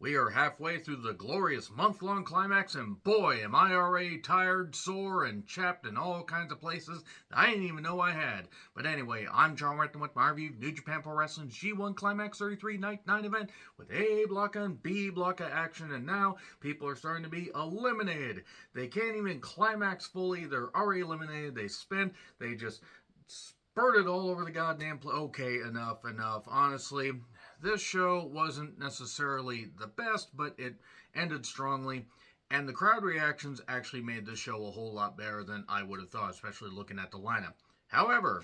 We are halfway through the glorious month-long climax, and boy, am I already tired, sore, and chapped in all kinds of places that I didn't even know I had. But anyway, I'm John Retton with my review of New Japan Pro Wrestling's G1 Climax 33 Night 9 event with A block and B block of action, and now people are starting to be eliminated. They can't even climax fully, they're already eliminated, they just spurted all over the goddamn place. Okay, enough. Honestly, this show wasn't necessarily the best, but it ended strongly. And the crowd reactions actually made this show a whole lot better than I would have thought, especially looking at the lineup. However,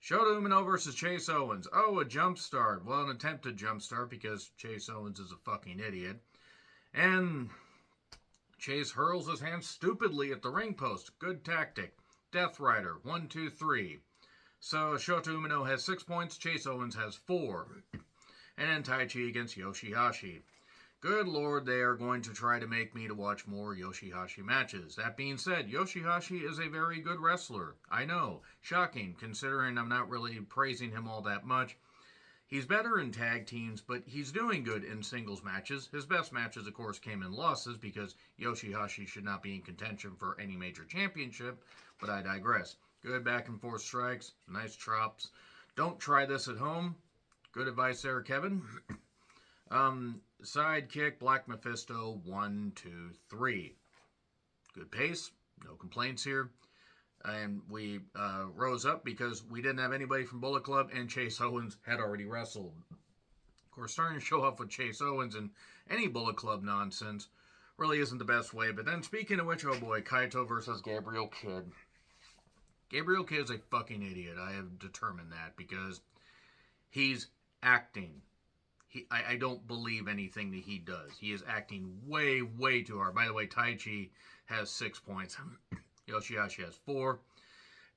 Shota Umino versus Chase Owens. Oh, a jump start. Well, an attempted jump start because Chase Owens is a fucking idiot. And Chase hurls his hand stupidly at the ring post. Good tactic. Death Rider, 1, 2, 3. So Shota Umino has 6 points, Chase Owens has 4. And then Taichi against Yoshihashi. Good lord, they are going to try to make me to watch more Yoshihashi matches. That being said, Yoshihashi is a very good wrestler. I know, shocking, considering I'm not really praising him all that much. He's better in tag teams, but he's doing good in singles matches. His best matches, of course, came in losses because Yoshihashi should not be in contention for any major championship, but I digress. Good back and forth strikes, nice chops. Don't try this at home. Good advice there, Kevin. Sidekick, Black Mephisto, 1, 2, 3. Good pace, no complaints here. And we rose up because we didn't have anybody from Bullet Club, and Chase Owens had already wrestled. Of course, starting to show up with Chase Owens and any Bullet Club nonsense really isn't the best way. But then, speaking of which, oh boy, Kaito versus Gabriel Kidd. Gabriel Kidd is a fucking idiot. I have determined that because he's acting. I don't believe anything that he does. He is acting way, way too hard. By the way, Taichi has 6 points. Yoshihashi has 4.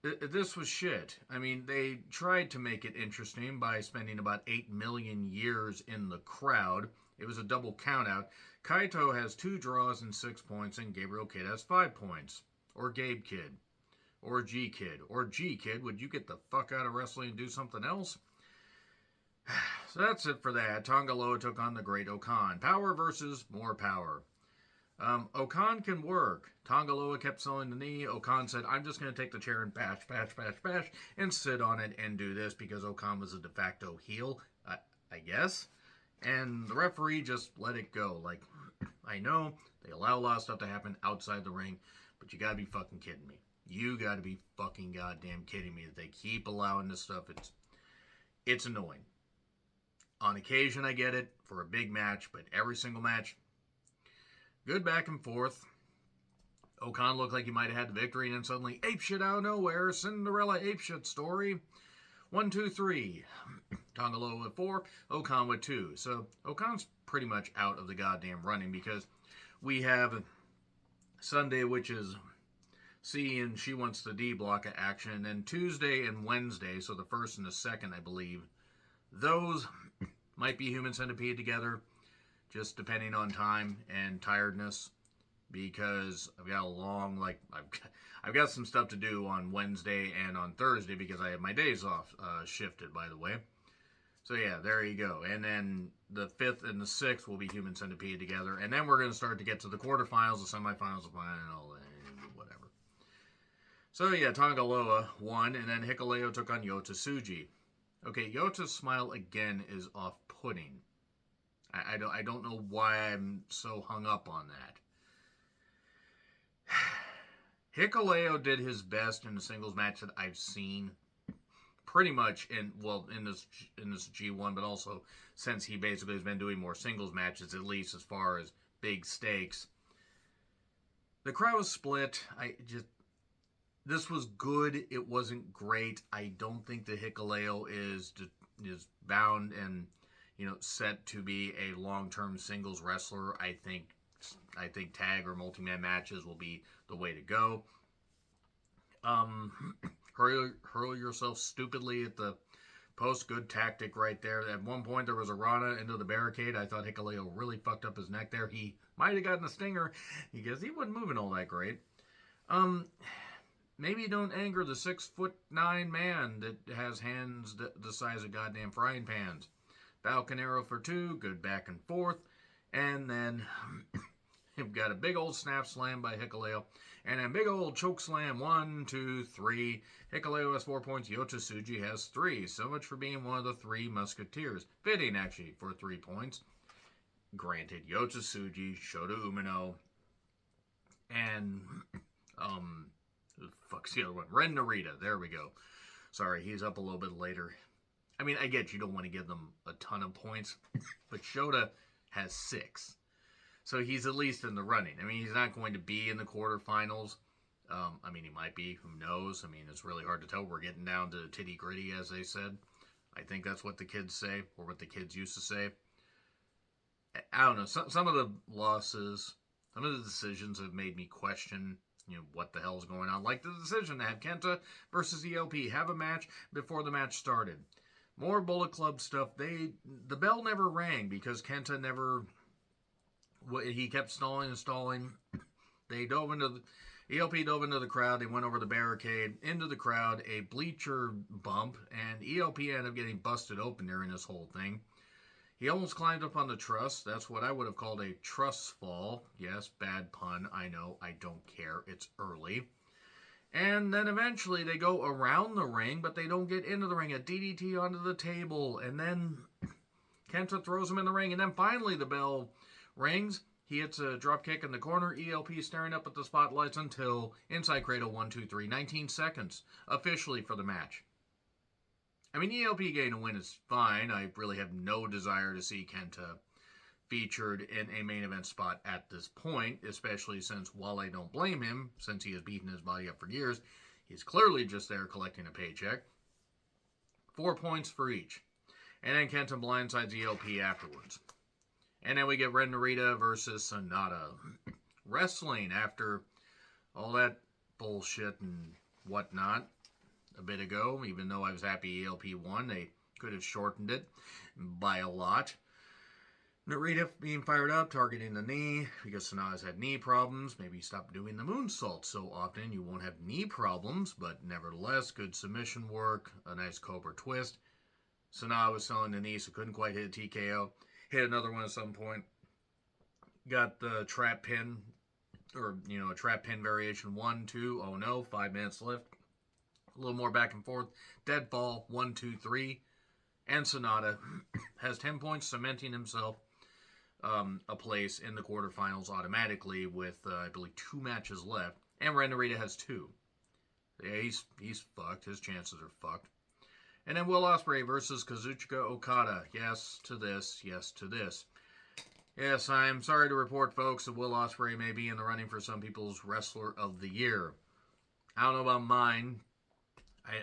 This was shit. I mean, they tried to make it interesting by spending about 8 million years in the crowd. It was a double countout. Kaito has 2 draws and 6 points, and Gabriel Kidd has 5 points. Or Gabe Kidd. Or G Kidd. Or G Kidd, would you get the fuck out of wrestling and do something else? So that's it for that. Tonga Loa took on the Great Okan. Power versus more power. Okan can work. Tonga Loa kept selling the knee. Okan said, I'm just going to take the chair and bash, and sit on it and do this because Okan was a de facto heel, I guess. And the referee just let it go. Like, I know they allow a lot of stuff to happen outside the ring, but you got to be fucking kidding me. You got to be fucking goddamn kidding me that they keep allowing this stuff. It's annoying. On occasion, I get it for a big match, but every single match, good back and forth. Okan looked like he might have had the victory, and then suddenly, apeshit out of nowhere, Cinderella apeshit story. 1, 2, 3. Tonga Loa with 4, Okan with 2. So Okan's pretty much out of the goddamn running because we have Sunday, which is C, and she wants the D block of action, and then Tuesday and Wednesday, so the first and the second, I believe, those might be Human Centipede together, just depending on time and tiredness, because I've got a long, I've got some stuff to do on Wednesday and on Thursday because I have my days off shifted, by the way. So yeah, there you go. And then the 5th and the 6th will be Human Centipede together, and then we're going to start to get to the quarterfinals, the semifinals, and all that, whatever. So yeah, Tonga Loa won, and then Hikuleo took on Yota Tsuji. Okay, Yota's smile again is off-putting. I don't know why I'm so hung up on that. Hikuleo did his best in the singles match that I've seen, pretty much in this G1, but also since he basically has been doing more singles matches, at least as far as big stakes. The crowd was split. This was good. It wasn't great. I don't think that Hikuleo is bound and set to be a long-term singles wrestler. I think tag or multi-man matches will be the way to go. Hurl yourself stupidly at the post. Good tactic right there. At one point there was a Rana into the barricade. I thought Hikuleo really fucked up his neck there. He might have gotten a stinger because he wasn't moving all that great. Maybe don't anger the 6'9" man that has hands the size of goddamn frying pans. Falcon Arrow for 2, good back and forth. And then you've got a big old snap slam by Hikuleo. And a big old choke slam, 1, 2, 3. Hikuleo has 4 points. Yota Tsuji has 3. So much for being one of the 3 musketeers. Fitting, actually, for 3 points. Granted, Yota Tsuji, Shota Umino, and, who the fuck's the other one? Ren Narita. There we go. Sorry, he's up a little bit later. I mean, I get you don't want to give them a ton of points, but Shota has 6. So he's at least in the running. I mean, he's not going to be in the quarterfinals. I mean, he might be. Who knows? I mean, it's really hard to tell. We're getting down to titty gritty, as they said. I think that's what the kids say, or what the kids used to say. I don't know. Some of the losses, some of the decisions have made me question, what the hell's going on. Like the decision to have Kenta versus ELP have a match before the match started. More Bullet Club stuff. The bell never rang because Kenta never. He kept stalling and stalling. They dove into ELP dove into the crowd. They went over the barricade, into the crowd, a bleacher bump, and ELP ended up getting busted open during this whole thing. He almost climbed up on the truss. That's what I would have called a truss fall. Yes, bad pun. I know. I don't care. It's early. And then eventually they go around the ring, but they don't get into the ring. A DDT onto the table, and then Kenta throws him in the ring, and then finally the bell rings. He hits a drop kick in the corner. ELP staring up at the spotlights until inside cradle 1, 2, 3. 19 seconds officially for the match. I mean, ELP getting a win is fine. I really have no desire to see Kenta featured in a main event spot at this point, especially since, while I don't blame him, since he has beaten his body up for years, he's clearly just there collecting a paycheck. 4 points for each. And then Kenta blindsides ELP afterwards. And then we get Ren Narita versus Sonata. Wrestling after all that bullshit and whatnot a bit ago, even though I was happy ELP won. They could have shortened it by a lot. Narita being fired up, targeting the knee, because Sonata's had knee problems. Maybe stop doing the moonsault so often. You won't have knee problems, but nevertheless, good submission work, a nice Cobra twist. Sonata was selling the knee, so couldn't quite hit a TKO. Hit another one at some point. Got the trap pin, or, a trap pin variation. 1, 2, oh no, 5 minutes left. A little more back and forth. Dead fall, 1, 2, 3. And Sonata has 10 points, cementing himself a place in the quarterfinals automatically with, I believe, 2 matches left. And Ren Narita has 2. Yeah, he's fucked. His chances are fucked. And then Will Ospreay versus Kazuchika Okada. Yes to this, yes to this. Yes, I'm sorry to report, folks, that Will Ospreay may be in the running for some people's Wrestler of the Year. I don't know about mine.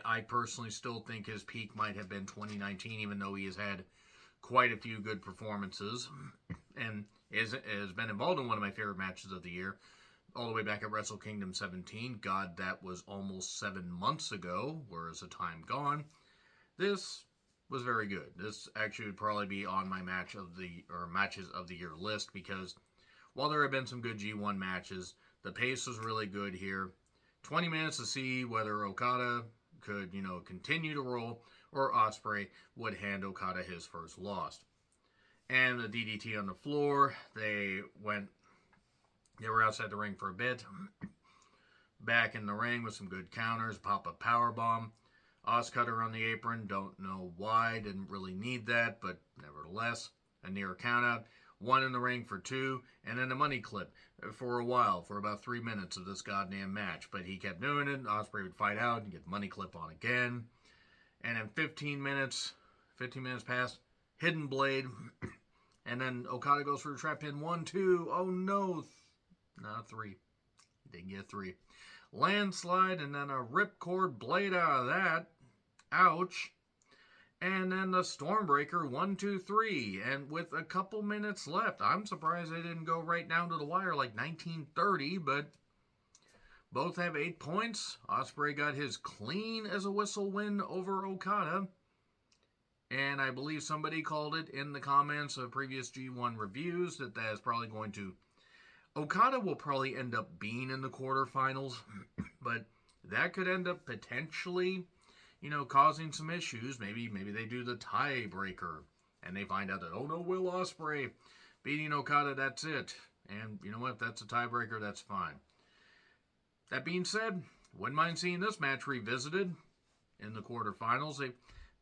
I personally still think his peak might have been 2019, even though he has had quite a few good performances and has been involved in one of my favorite matches of the year, all the way back at Wrestle Kingdom 17. God, that was almost 7 months ago. Where is the time gone? This was very good. This actually would probably be on my matches of the year list, because while there have been some good G1 matches, the pace was really good here. 20 minutes to see whether Okada could, continue to roll, or Ospreay would hand Okada his first loss. And the DDT on the floor, they were outside the ring for a bit. Back in the ring with some good counters, pop-up powerbomb. Oscutter on the apron, don't know why, didn't really need that, but nevertheless, a near countout. 1 in the ring for 2, and then a money clip for a while, for about 3 minutes of this goddamn match. But he kept doing it. Ospreay would fight out and get money clip on again. And then 15 minutes passed, hidden blade, and then Okada goes for a trap pin. 1, 2, oh no, not 3. He didn't get 3. Landslide, and then a ripcord blade out of that. Ouch. And then the Stormbreaker, 1, 2, 3. And with a couple minutes left, I'm surprised they didn't go right down to the wire like 1930, but both have 8 points. Ospreay got his clean as a whistle win over Okada. And I believe somebody called it in the comments of previous G1 reviews that is probably going to... Okada will probably end up being in the quarterfinals, but that could end up potentially, causing some issues. Maybe they do the tiebreaker And they find out that, oh no, Will Ospreay beating Okada, that's it. And you know what? If that's a tiebreaker, that's fine. That being said, wouldn't mind seeing this match revisited in the quarterfinals.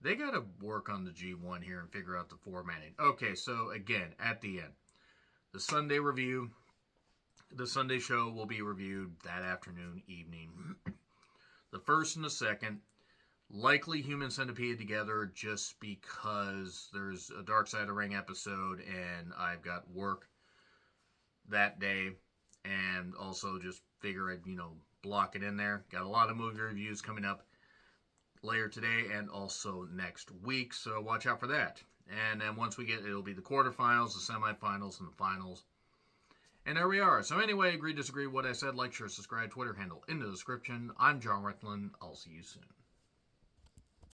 They got to work on the G1 here and figure out the formatting. Okay, so again, at the end, the Sunday review, the Sunday show will be reviewed that afternoon, evening. The first and the second, likely Human Centipede together just because there's a Dark Side of the Ring episode and I've got work that day, and also just figure I'd, block it in there. Got a lot of movie reviews coming up later today and also next week, so watch out for that. And then once we get, it'll be the quarterfinals, the semifinals, and the finals. And there we are. So anyway, agree, disagree, what I said, like, share, subscribe, Twitter handle in the description. I'm John Recklin. I'll see you soon.